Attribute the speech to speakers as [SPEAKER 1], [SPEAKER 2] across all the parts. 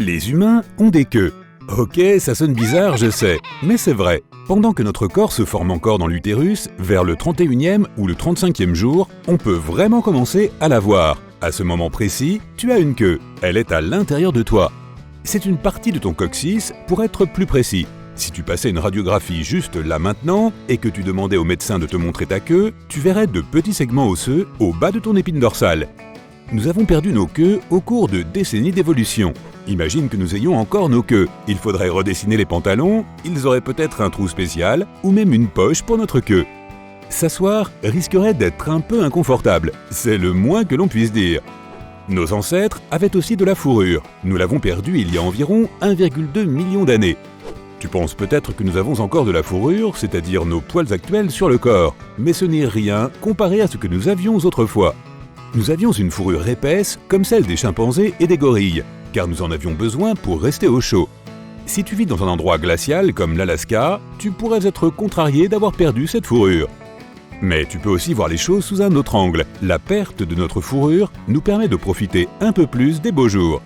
[SPEAKER 1] Les humains ont des queues. Ok, ça sonne bizarre, je sais, mais c'est vrai. Pendant que notre corps se forme encore dans l'utérus, vers le 31e ou le 35e jour, on peut vraiment commencer à la voir. À ce moment précis, tu as une queue. Elle est à l'intérieur de toi. C'est une partie de ton coccyx, pour être plus précis. Si tu passais une radiographie juste là maintenant et que tu demandais au médecin de te montrer ta queue, tu verrais de petits segments osseux au bas de ton épine dorsale. Nous avons perdu nos queues au cours de décennies d'évolution. Imagine que nous ayons encore nos queues. Il faudrait redessiner les pantalons, ils auraient peut-être un trou spécial ou même une poche pour notre queue. S'asseoir risquerait d'être un peu inconfortable, c'est le moins que l'on puisse dire. Nos ancêtres avaient aussi de la fourrure. Nous l'avons perdue il y a environ 1,2 million d'années. Tu penses peut-être que nous avons encore de la fourrure, c'est-à-dire nos poils actuels sur le corps, mais ce n'est rien comparé à ce que nous avions autrefois. Nous avions une fourrure épaisse comme celle des chimpanzés et des gorilles, car nous en avions besoin pour rester au chaud. Si tu vis dans un endroit glacial comme l'Alaska, tu pourrais être contrarié d'avoir perdu cette fourrure. Mais tu peux aussi voir les choses sous un autre angle. La perte de notre fourrure nous permet de profiter un peu plus des beaux jours.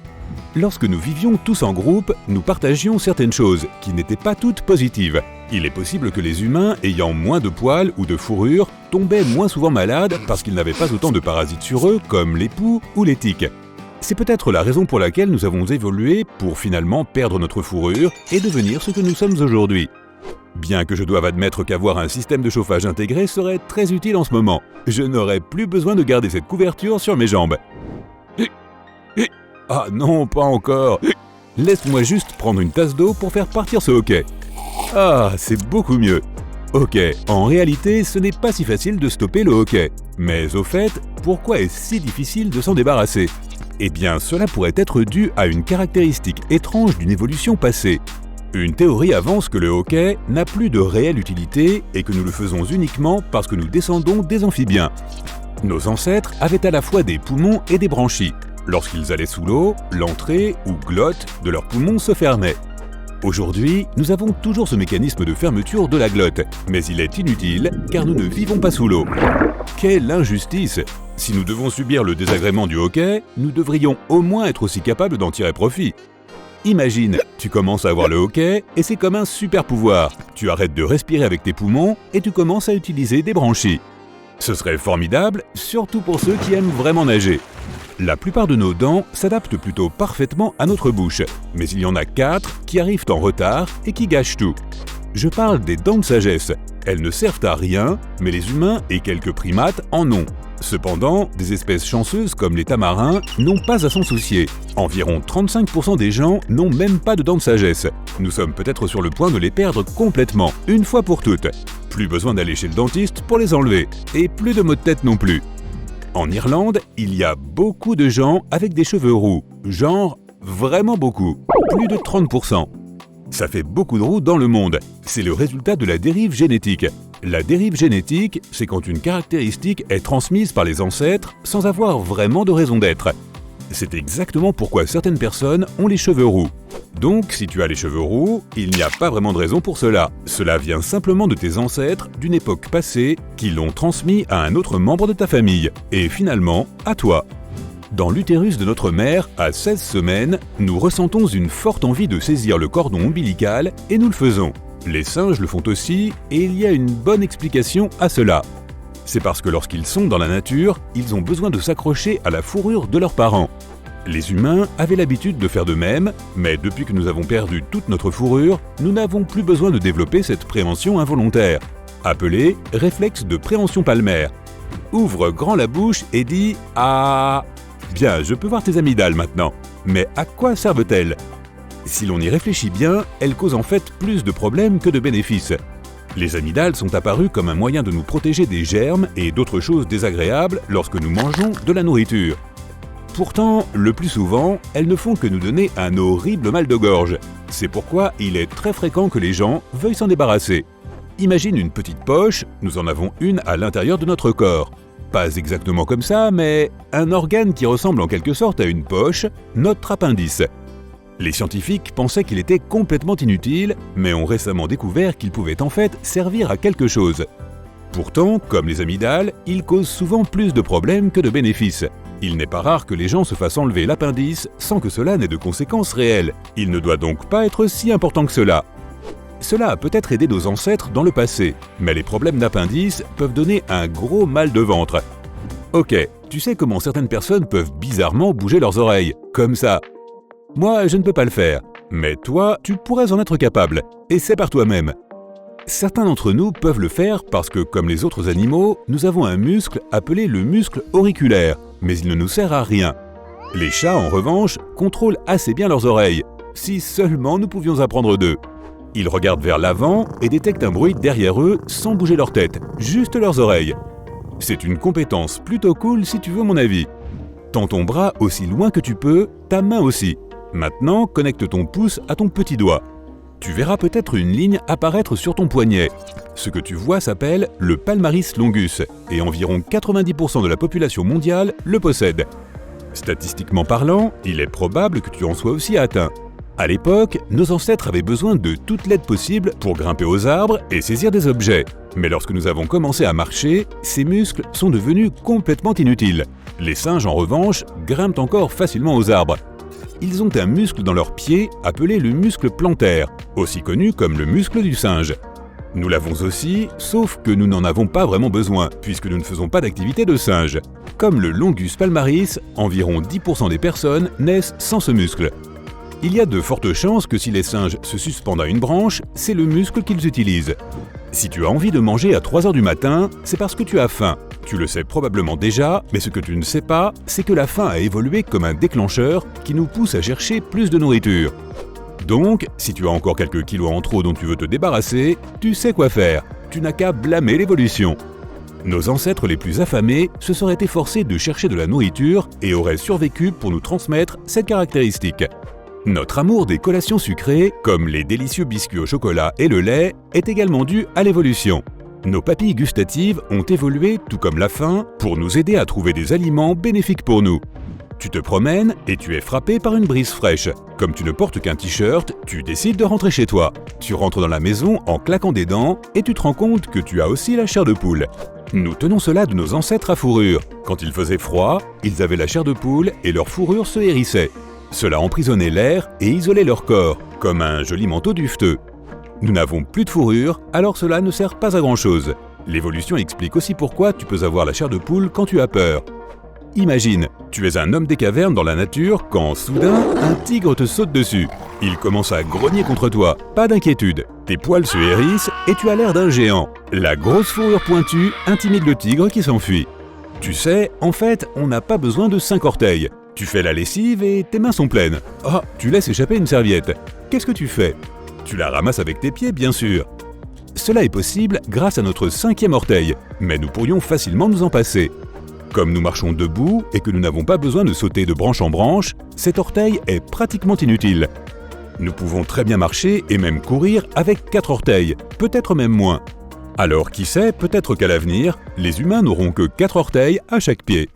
[SPEAKER 1] Lorsque nous vivions tous en groupe, nous partagions certaines choses qui n'étaient pas toutes positives. Il est possible que les humains ayant moins de poils ou de fourrure tombaient moins souvent malades parce qu'ils n'avaient pas autant de parasites sur eux comme les poux ou les tiques. C'est peut-être la raison pour laquelle nous avons évolué pour finalement perdre notre fourrure et devenir ce que nous sommes aujourd'hui. Bien que je doive admettre qu'avoir un système de chauffage intégré serait très utile en ce moment. Je n'aurais plus besoin de garder cette couverture sur mes jambes. Ah non, pas encore. Laisse-moi juste prendre une tasse d'eau pour faire partir ce hoquet. Ah, c'est beaucoup mieux. Ok, en réalité, ce n'est pas si facile de stopper le hoquet. Mais au fait, pourquoi est-ce si difficile de s'en débarrasser? Eh bien, cela pourrait être dû à une caractéristique étrange d'une évolution passée. Une théorie avance que le hoquet n'a plus de réelle utilité et que nous le faisons uniquement parce que nous descendons des amphibiens. Nos ancêtres avaient à la fois des poumons et des branchies. Lorsqu'ils allaient sous l'eau, l'entrée ou glotte de leurs poumons se fermait. Aujourd'hui, nous avons toujours ce mécanisme de fermeture de la glotte, mais il est inutile car nous ne vivons pas sous l'eau. Quelle injustice! Si nous devons subir le désagrément du hoquet, nous devrions au moins être aussi capables d'en tirer profit. Imagine, tu commences à avoir le hoquet et c'est comme un super pouvoir. Tu arrêtes de respirer avec tes poumons et tu commences à utiliser des branchies. Ce serait formidable, surtout pour ceux qui aiment vraiment nager. La plupart de nos dents s'adaptent plutôt parfaitement à notre bouche, mais il y en a 4 qui arrivent en retard et qui gâchent tout. Je parle des dents de sagesse. Elles ne servent à rien, mais les humains et quelques primates en ont. Cependant, des espèces chanceuses comme les tamarins n'ont pas à s'en soucier. Environ 35% des gens n'ont même pas de dents de sagesse. Nous sommes peut-être sur le point de les perdre complètement, une fois pour toutes. Plus besoin d'aller chez le dentiste pour les enlever. Et plus de maux de tête non plus. En Irlande, il y a beaucoup de gens avec des cheveux roux. Genre, vraiment beaucoup. Plus de 30%. Ça fait beaucoup de roux dans le monde. C'est le résultat de la dérive génétique. La dérive génétique, c'est quand une caractéristique est transmise par les ancêtres sans avoir vraiment de raison d'être. C'est exactement pourquoi certaines personnes ont les cheveux roux. Donc, si tu as les cheveux roux, il n'y a pas vraiment de raison pour cela. Cela vient simplement de tes ancêtres d'une époque passée qui l'ont transmis à un autre membre de ta famille, et finalement à toi. Dans l'utérus de notre mère, à 16 semaines, nous ressentons une forte envie de saisir le cordon ombilical et nous le faisons. Les singes le font aussi, et il y a une bonne explication à cela. C'est parce que lorsqu'ils sont dans la nature, ils ont besoin de s'accrocher à la fourrure de leurs parents. Les humains avaient l'habitude de faire de même, mais depuis que nous avons perdu toute notre fourrure, nous n'avons plus besoin de développer cette préhension involontaire, appelée réflexe de préhension palmaire. Ouvre grand la bouche et dis « Ah !» Bien, je peux voir tes amygdales maintenant, mais à quoi servent-elles? Si l'on y réfléchit bien, elles causent en fait plus de problèmes que de bénéfices. Les amygdales sont apparues comme un moyen de nous protéger des germes et d'autres choses désagréables lorsque nous mangeons de la nourriture. Pourtant, le plus souvent, elles ne font que nous donner un horrible mal de gorge. C'est pourquoi il est très fréquent que les gens veuillent s'en débarrasser. Imagine une petite poche, nous en avons une à l'intérieur de notre corps. Pas exactement comme ça, mais un organe qui ressemble en quelque sorte à une poche, notre appendice. Les scientifiques pensaient qu'il était complètement inutile, mais ont récemment découvert qu'il pouvait en fait servir à quelque chose. Pourtant, comme les amygdales, il cause souvent plus de problèmes que de bénéfices. Il n'est pas rare que les gens se fassent enlever l'appendice sans que cela n'ait de conséquences réelles. Il ne doit donc pas être si important que cela. Cela a peut-être aidé nos ancêtres dans le passé, mais les problèmes d'appendice peuvent donner un gros mal de ventre. Ok, tu sais comment certaines personnes peuvent bizarrement bouger leurs oreilles, comme ça. Moi, je ne peux pas le faire, mais toi, tu pourrais en être capable. Essaie par toi-même. Certains d'entre nous peuvent le faire parce que, comme les autres animaux, nous avons un muscle appelé le muscle auriculaire, mais il ne nous sert à rien. Les chats, en revanche, contrôlent assez bien leurs oreilles, si seulement nous pouvions apprendre d'eux. Ils regardent vers l'avant et détectent un bruit derrière eux sans bouger leur tête, juste leurs oreilles. C'est une compétence plutôt cool si tu veux mon avis. Tends ton bras aussi loin que tu peux, ta main aussi. Maintenant, connecte ton pouce à ton petit doigt. Tu verras peut-être une ligne apparaître sur ton poignet. Ce que tu vois s'appelle le palmaris longus et environ 90% de la population mondiale le possède. Statistiquement parlant, il est probable que tu en sois aussi atteint. À l'époque, nos ancêtres avaient besoin de toute l'aide possible pour grimper aux arbres et saisir des objets. Mais lorsque nous avons commencé à marcher, ces muscles sont devenus complètement inutiles. Les singes, en revanche, grimpent encore facilement aux arbres. Ils ont un muscle dans leurs pieds appelé le muscle plantaire, aussi connu comme le muscle du singe. Nous l'avons aussi, sauf que nous n'en avons pas vraiment besoin, puisque nous ne faisons pas d'activité de singe. Comme le longus palmaris, environ 10% des personnes naissent sans ce muscle. Il y a de fortes chances que si les singes se suspendent à une branche, c'est le muscle qu'ils utilisent. Si tu as envie de manger à 3 h du matin, c'est parce que tu as faim. Tu le sais probablement déjà, mais ce que tu ne sais pas, c'est que la faim a évolué comme un déclencheur qui nous pousse à chercher plus de nourriture. Donc, si tu as encore quelques kilos en trop dont tu veux te débarrasser, tu sais quoi faire. Tu n'as qu'à blâmer l'évolution. Nos ancêtres les plus affamés se seraient efforcés de chercher de la nourriture et auraient survécu pour nous transmettre cette caractéristique. Notre amour des collations sucrées, comme les délicieux biscuits au chocolat et le lait, est également dû à l'évolution. Nos papilles gustatives ont évolué, tout comme la faim, pour nous aider à trouver des aliments bénéfiques pour nous. Tu te promènes et tu es frappé par une brise fraîche. Comme tu ne portes qu'un t-shirt, tu décides de rentrer chez toi. Tu rentres dans la maison en claquant des dents et tu te rends compte que tu as aussi la chair de poule. Nous tenons cela de nos ancêtres à fourrure. Quand il faisait froid, ils avaient la chair de poule et leur fourrure se hérissait. Cela emprisonnait l'air et isolait leur corps, comme un joli manteau duveteux. Nous n'avons plus de fourrure, alors cela ne sert pas à grand-chose. L'évolution explique aussi pourquoi tu peux avoir la chair de poule quand tu as peur. Imagine, tu es un homme des cavernes dans la nature quand, soudain, un tigre te saute dessus. Il commence à grogner contre toi, pas d'inquiétude. Tes poils se hérissent et tu as l'air d'un géant. La grosse fourrure pointue intimide le tigre qui s'enfuit. Tu sais, en fait, on n'a pas besoin de 5 orteils. Tu fais la lessive et tes mains sont pleines. Ah, tu laisses échapper une serviette. Qu'est-ce que tu fais? Tu la ramasses avec tes pieds, bien sûr. Cela est possible grâce à notre 5e orteil, mais nous pourrions facilement nous en passer. Comme nous marchons debout et que nous n'avons pas besoin de sauter de branche en branche, cet orteil est pratiquement inutile. Nous pouvons très bien marcher et même courir avec 4 orteils, peut-être même moins. Alors qui sait, peut-être qu'à l'avenir, les humains n'auront que 4 orteils à chaque pied.